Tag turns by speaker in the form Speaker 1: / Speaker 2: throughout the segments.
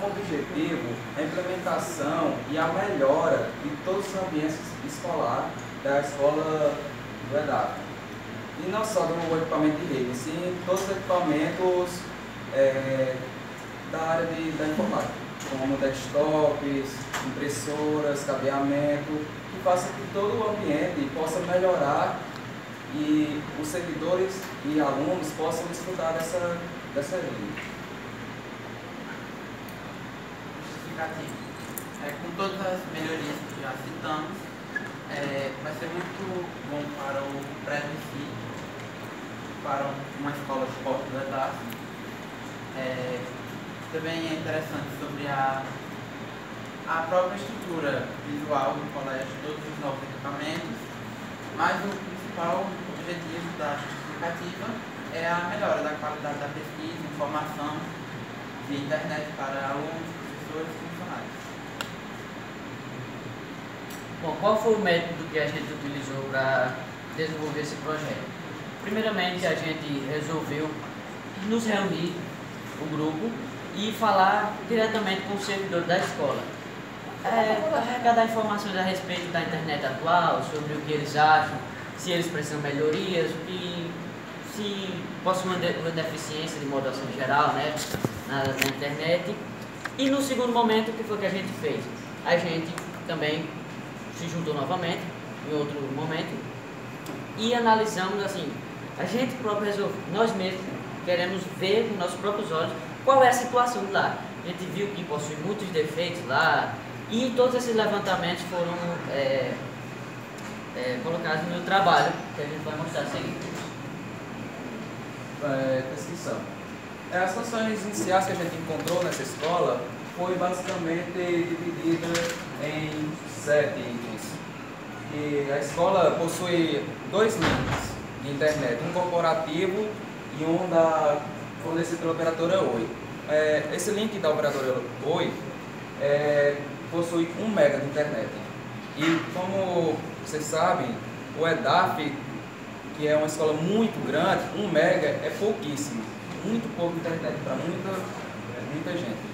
Speaker 1: como objetivo a implementação e a melhora de todos os ambientes escolares da escola do EDAF. E não só do equipamento de rede, sim todos os equipamentos da área da informática, como desktops, impressoras, cabeamento, que faça que todo o ambiente possa melhorar e os servidores e alunos possam desfrutar dessa rede.
Speaker 2: Com todas as melhorias que já citamos, vai ser muito bom para o prédio em si, para uma escola de esporte do EDAF. Também é interessante sobre a própria estrutura visual do colégio, todos os novos equipamentos, mas o principal objetivo da justificativa é a melhora da qualidade da pesquisa, informação de internet para alunos, professores e funcionários.
Speaker 3: Bom, qual foi o método que a gente utilizou para desenvolver esse projeto? Primeiramente, a gente resolveu nos reunir, o grupo, e falar diretamente com o servidor da escola. Arrecadar informações a respeito da internet atual, sobre o que eles acham, se eles precisam de melhorias, se possuem uma deficiência de modulação geral, né, na internet. E no segundo momento, o que foi que a gente fez? A gente também se juntou novamente, em outro momento, e analisamos assim, a gente próprio resolveu, nós mesmos queremos ver com nossos próprios olhos qual é a situação de lá. A gente viu que possui muitos defeitos lá, e todos esses levantamentos foram colocados no trabalho, que a gente vai mostrar a seguir.
Speaker 1: Descrição. As funções iniciais que a gente encontrou nessa escola foi basicamente dividida em 7 itens. E a escola possui 2 links de internet, um corporativo e um fornecido pela operadora Oi. Esse link da operadora Oi possui 1 mega de internet. E como vocês sabem, o EDAF, que é uma escola muito grande, 1 mega é pouquíssimo, muito pouco internet para muita gente.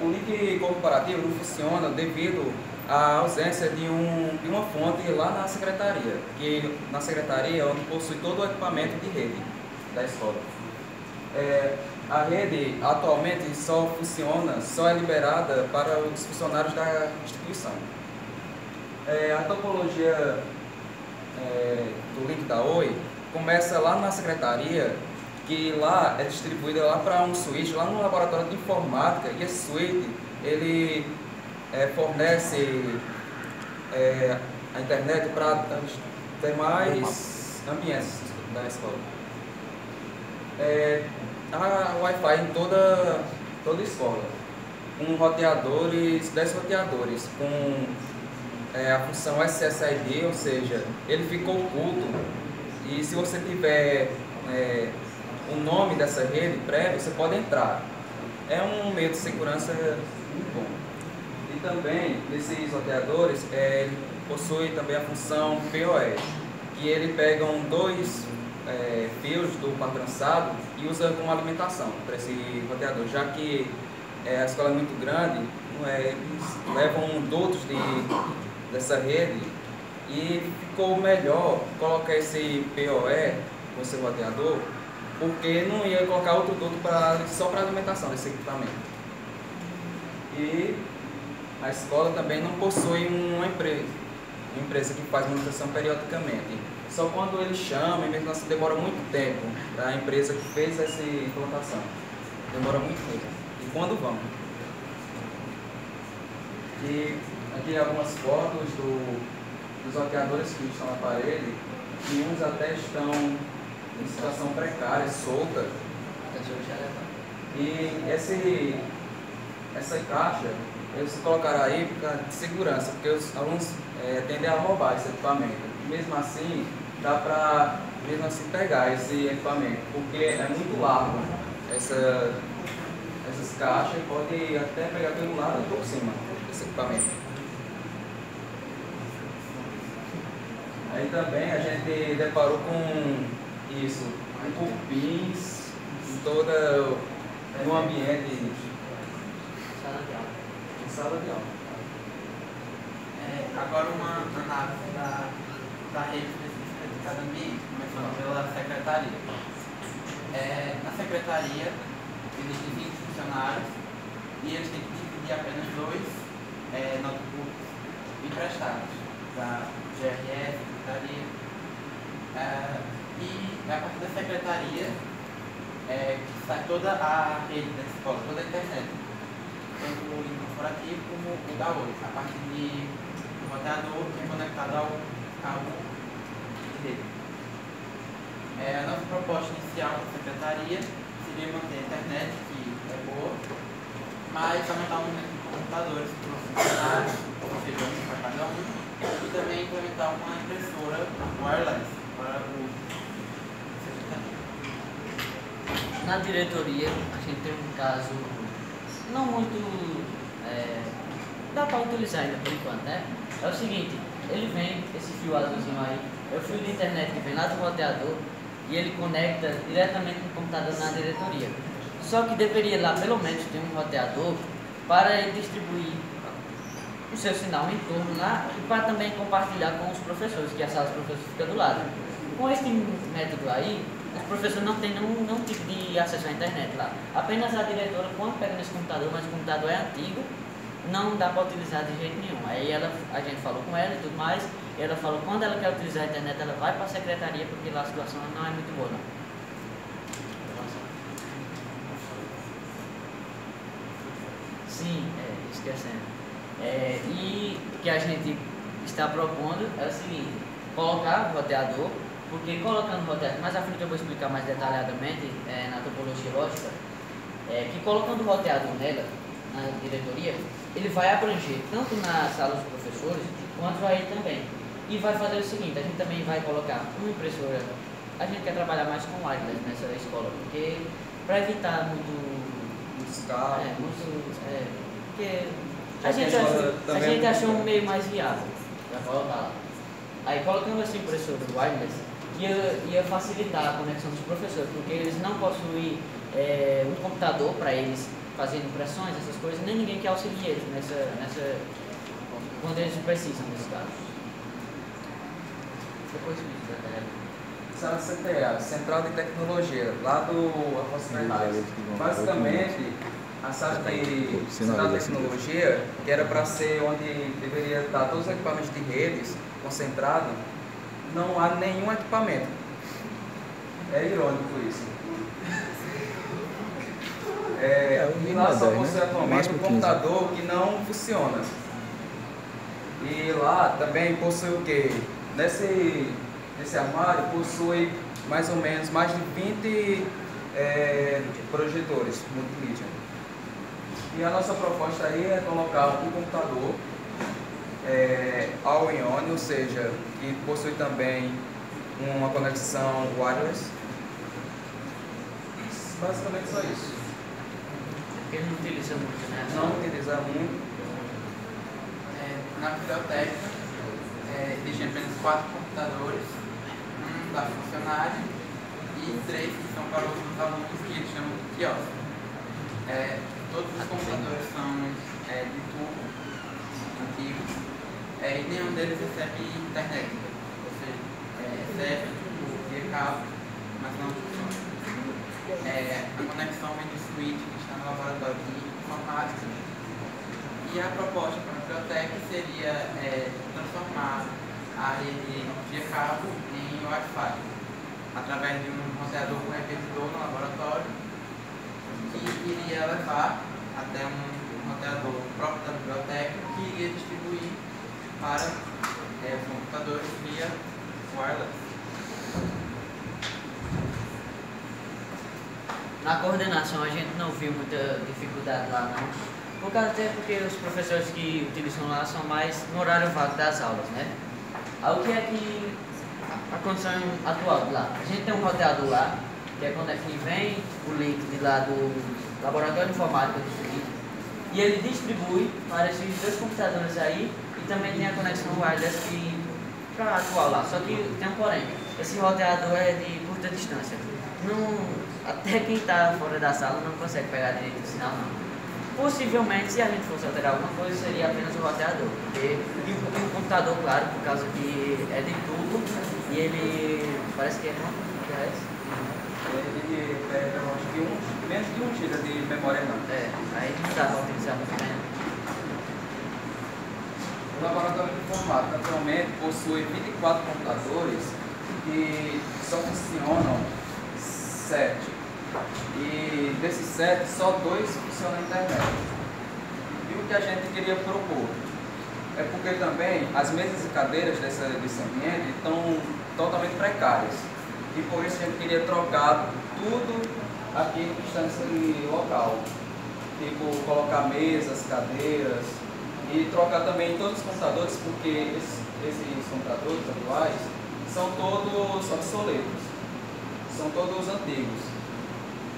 Speaker 1: O link corporativo não funciona devido à ausência de uma fonte lá na secretaria, que na secretaria é onde possui todo o equipamento de rede da escola. A rede atualmente só é liberada para os funcionários da instituição. A topologia do link da Oi começa lá na secretaria, que lá é distribuída lá para um switch, lá no laboratório de informática, e esse switch ele fornece a internet para os demais ambientes da escola. A Wi-Fi em toda a escola, com roteadores, 10 roteadores, com a função SSID, ou seja, ele ficou oculto, e se você tiver o nome dessa rede prévio, você pode entrar. É um meio de segurança muito bom. E também, nesses roteadores, possui também a função PoE, que ele pega 2 fios do par trançado e usa como alimentação para esse roteador, já que a escola é muito grande, eles levam dutos dessa rede, e ficou melhor colocar esse PoE com esse roteador, porque não ia colocar outro duto só para alimentação desse equipamento. E a escola também não possui uma empresa que faz manutenção periodicamente. Só quando ele chama, e mesmo assim demora muito tempo, a empresa que fez essa implantação. Demora muito tempo. E quando vão? E aqui algumas fotos dos roteadores que estão na parede, e uns até estão em situação precária, solta. E essa caixa eles colocaram aí por causa de segurança, porque os alunos tendem a roubar esse equipamento. Mesmo assim, dá para pegar esse equipamento, porque é muito largo essas caixas, e pode até pegar pelo lado e por cima desse equipamento. Aí também a gente deparou com isso, com cupins no ambiente
Speaker 3: sala de aula.
Speaker 1: Em sala de aula.
Speaker 2: Agora uma análise da rede específica de cada ambiente, começando pela secretaria. Na secretaria existem 20 funcionários e eles têm que dividir apenas 2 notebooks emprestados da GRS, secretaria. E a partir da secretaria sai toda a rede da escola, toda a internet, tanto o link corporativo como o da hoje, a partir de um roteador que é conectado ao cabo de rede. A nossa proposta inicial da secretaria seria manter a internet, que é boa, mas aumentar o número de computadores para os funcionários, ou seja, um para cada um, e também implementar uma impressora wireless para o secretário.
Speaker 3: Na diretoria, a gente tem um caso não muito... dá para utilizar ainda por enquanto, né? É o seguinte, ele vem, esse fio azulzinho aí, é o fio de internet que vem lá do roteador e ele conecta diretamente no computador na diretoria. Só que deveria lá pelo menos ter um roteador para ele distribuir o seu sinal em torno lá e para também compartilhar com os professores, que a sala dos professores fica do lado. Com esse método aí, os professores não têm nenhum tipo de acesso à internet lá. Apenas a diretora, quando pega nesse computador, mas o computador é antigo, não dá para utilizar de jeito nenhum. Aí a gente falou com ela e tudo mais, e ela falou que quando ela quer utilizar a internet, ela vai para a secretaria, porque lá a situação não é muito boa, não. Sim, esquecendo. E o que a gente está propondo é o seguinte, colocar o roteador, porque colocando o roteador, mais à frente eu vou explicar mais detalhadamente na topologia lógica, que colocando o roteador nela, na diretoria, ele vai abranger tanto na sala dos professores, quanto aí também. E vai fazer o seguinte, a gente também vai colocar uma impressora, a gente quer trabalhar mais com wireless nessa escola, porque para evitar
Speaker 1: Os carros.
Speaker 3: Porque a gente achou um meio mais viável para colocar lá. Aí colocando essa impressora wireless, ia facilitar a conexão dos professores, porque eles não possuem um computador para eles fazerem impressões, essas coisas, nem ninguém que auxilie eles quando eles precisam nesse caso. Depois
Speaker 1: Sala CTA, Central de Tecnologia, lá do Afonso Bernardes. Basicamente, a sala de Central de Tecnologia, que era para ser onde deveria estar todos os equipamentos de redes concentrados, não há nenhum equipamento. É irônico isso. E lá só possui atualmente um computador que não funciona. E lá também possui o quê? Nesse armário possui mais ou menos mais de 20 projetores multimídia. E a nossa proposta aí é colocar um computador all-in-one, ou seja, que possui também uma conexão wireless. Basicamente só isso.
Speaker 3: Porque ele não utiliza muito, né?
Speaker 1: Não utiliza muito.
Speaker 2: Na biblioteca, existem apenas 4 computadores, um da funcionária e 3 que são para os alunos, que eles chamam de quiosque. Todos os computadores são de tubo, antigos, e nenhum deles recebe internet, ou seja, recebe via cabo, mas não funciona. A conexão vem do switch que está no laboratório de informática. E a proposta para a biblioteca seria transformar a rede via cabo em Wi-Fi, através de um roteador com repetidor no laboratório, que iria levar até um roteador próprio da biblioteca, que iria distribuir para os computadores via wireless.
Speaker 3: Na coordenação a gente não viu muita dificuldade lá não, até porque os professores que utilizam lá são mais no horário vago das aulas, né? Aí o que é que a condição atual de lá? A gente tem um roteador lá, que é quando aqui vem o link de lá do laboratório de informática do SUIT, e ele distribui para esses 2 computadores aí, e também tem a conexão wireless para atual lá, só que tem um porém, esse roteador é de curta distância. Até quem está fora da sala não consegue pegar direito o sinal não. Possivelmente, se a gente fosse alterar alguma coisa, seria apenas o roteador. E o computador, claro, por causa que é de tubo e ele parece que é RAM, que é esse?
Speaker 1: Ele pega, eu acho que menos de 1 GB de memória RAM.
Speaker 3: Aí não dá para utilizar muito bem.
Speaker 1: O laboratório de informática atualmente possui 24 computadores e só funcionam 7. E desses 7, só 2 funcionam na internet. E o que a gente queria propor é porque também as mesas e cadeiras desse ambiente estão totalmente precárias. E por isso a gente queria trocar tudo aquilo que está nesse local. Tipo, colocar mesas, cadeiras e trocar também todos os computadores, porque esses computadores atuais são todos obsoletos, são todos antigos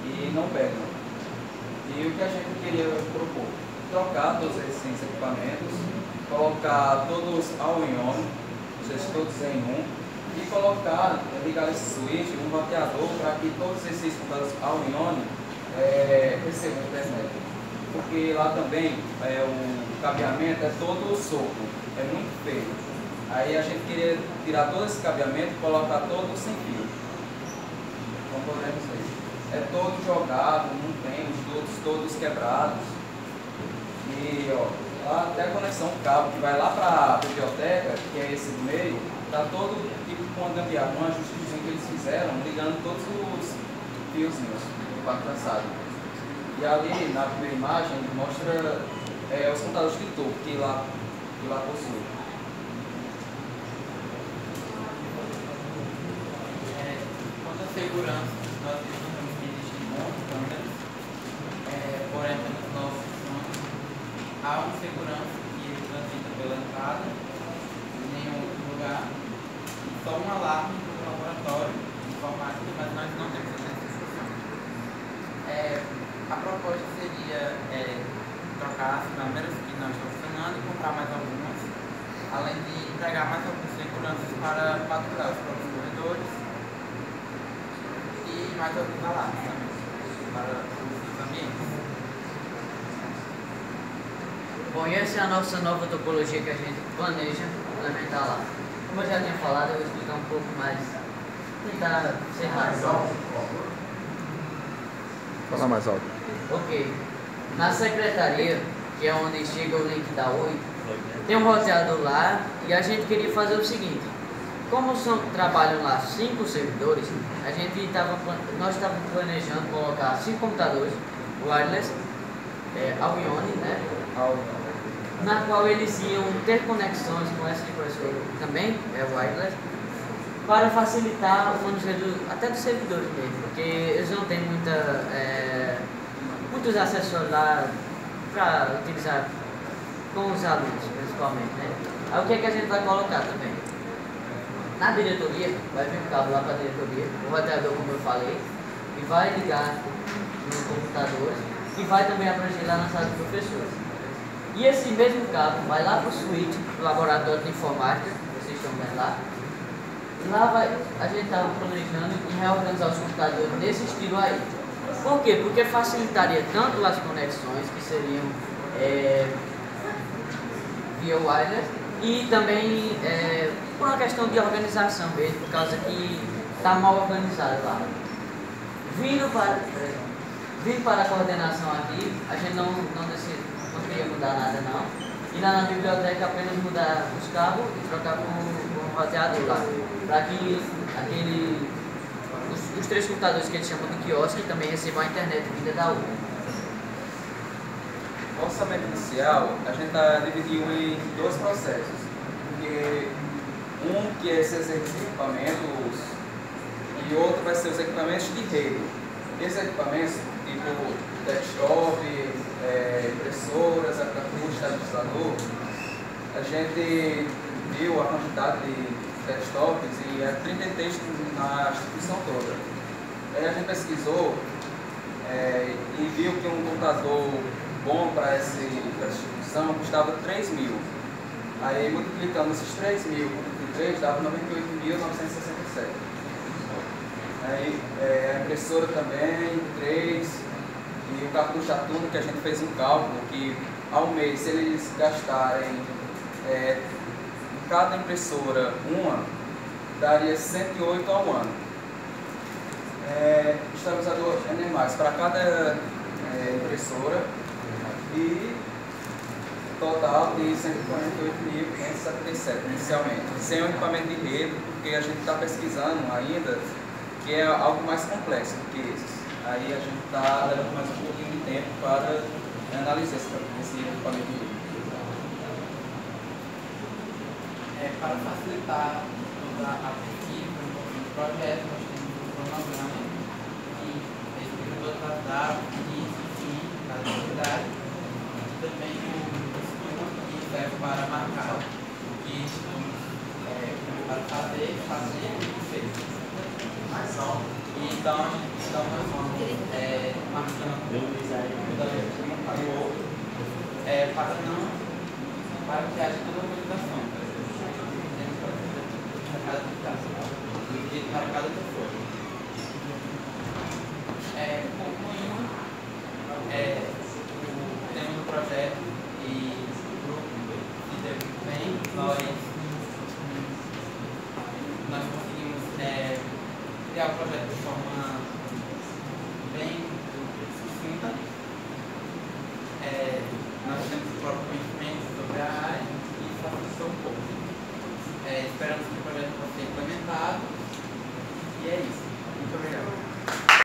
Speaker 1: e não pegam. E o que a gente queria propor? Trocar todos esses equipamentos, colocar todos all-in-one, ou seja, todos em um, e colocar, ligar esse switch, um roteador, para que todos esses computadores all-in-one recebam internet. Porque lá também o cabeamento é todo solto, é muito feio. Aí a gente queria tirar todo esse cabeamento e colocar todo sem fio. Como podemos ver. É todo jogado, não tem os dutos todos quebrados. E ó, lá até a conexão do cabo que vai lá para a biblioteca, que é esse do meio, está todo tipo com uma gambiarra, um ajustezinho que eles fizeram, ligando todos os fiozinhos do quarto cansado. E ali na primeira imagem mostra os computadores de topo que lá possui.
Speaker 2: Quanto à segurança, nós estamos que existem muitas câmeras, porém nos nossos funcionários há uma segurança que transita pela entrada, em nenhum outro lugar, e só um alarme no laboratório de informática, mas nós não temos essa função. A proposta seria trocar as câmeras que não estão funcionando e comprar mais algumas, além de entregar mais algumas seguranças para patrulhar os próprios corredores e mais alguns alarmes também para os ambientes.
Speaker 3: Bom, e essa é a nossa nova topologia que a gente planeja implementar lá. Como eu já tinha falado, eu vou explicar um pouco mais, tentar ser mais alto.
Speaker 4: Fala mais alto.
Speaker 3: Ok. Na secretaria, que é onde chega o link da Oi, tem um roteador lá e a gente queria fazer o seguinte. Como trabalham lá 5 servidores, nós estávamos planejando colocar 5 computadores wireless, all-in-one, né? Na qual eles iam ter conexões com essa impressora também, wireless, para facilitar o manuseio até dos servidores mesmo, porque eles não têm muitos acessórios lá para utilizar com os alunos, principalmente, né? Aí o que é que a gente vai colocar também? Na diretoria, vai vir o cabo lá para a diretoria, o roteador, como eu falei, e vai ligar nos computadores e vai também abranger lá na sala de professores. E esse mesmo cabo vai lá para o switch do laboratório de informática, vocês estão vendo lá. Lá a gente estava planejando em reorganizar os computadores nesse estilo aí. Por quê? Porque facilitaria tanto as conexões, que seriam via wireless, e também por uma questão de organização mesmo, por causa que está mal organizado lá. Vindo para a coordenação aqui, a gente não queria mudar nada não. E lá na biblioteca apenas mudar os cabos e trocar com o roteador lá. Para que os 3 computadores que eles chamam de quiosque também recebam a internet vinda da U.
Speaker 1: O orçamento inicial, a gente dividiu em 2 processos. Porque um que é esses equipamentos e outro vai ser os equipamentos de rede. Esses equipamentos, tipo desktop, impressoras, estabilizador, a gente viu a quantidade de desktops e 33 na instituição toda. Aí a gente pesquisou e viu que um computador bom para essa instituição custava 3.000. Aí multiplicando esses 3.000 por 33 dava 98.967. Aí a impressora também, 3, E o cartucho atômico, a gente fez um cálculo que ao mês, se eles gastarem em cada impressora uma, daria 108 ao ano. Estabilizador NMAX para cada impressora e total de 148.577 inicialmente, sem o equipamento de rede, porque a gente está pesquisando ainda que é algo mais complexo do que esses. Aí a gente está levando mais um pouquinho de tempo para analisar esse equipamento de rede.
Speaker 2: Para facilitar toda a pesquisa do projeto, nós temos um cronograma que explica todas as datas, início e fim das atividades, e também o estudo que serve para marcar o que estamos para fazer e feito. Então, nós vamos marcando para que haja toda a organização. Para cada pessoa. Concluindo, temos um projeto e o grupo que deu muito bem, nós conseguimos criar o projeto de forma bem sucinta. Nós temos o próprio conhecimento sobre a área e isso facilitou um pouco. Esperamos que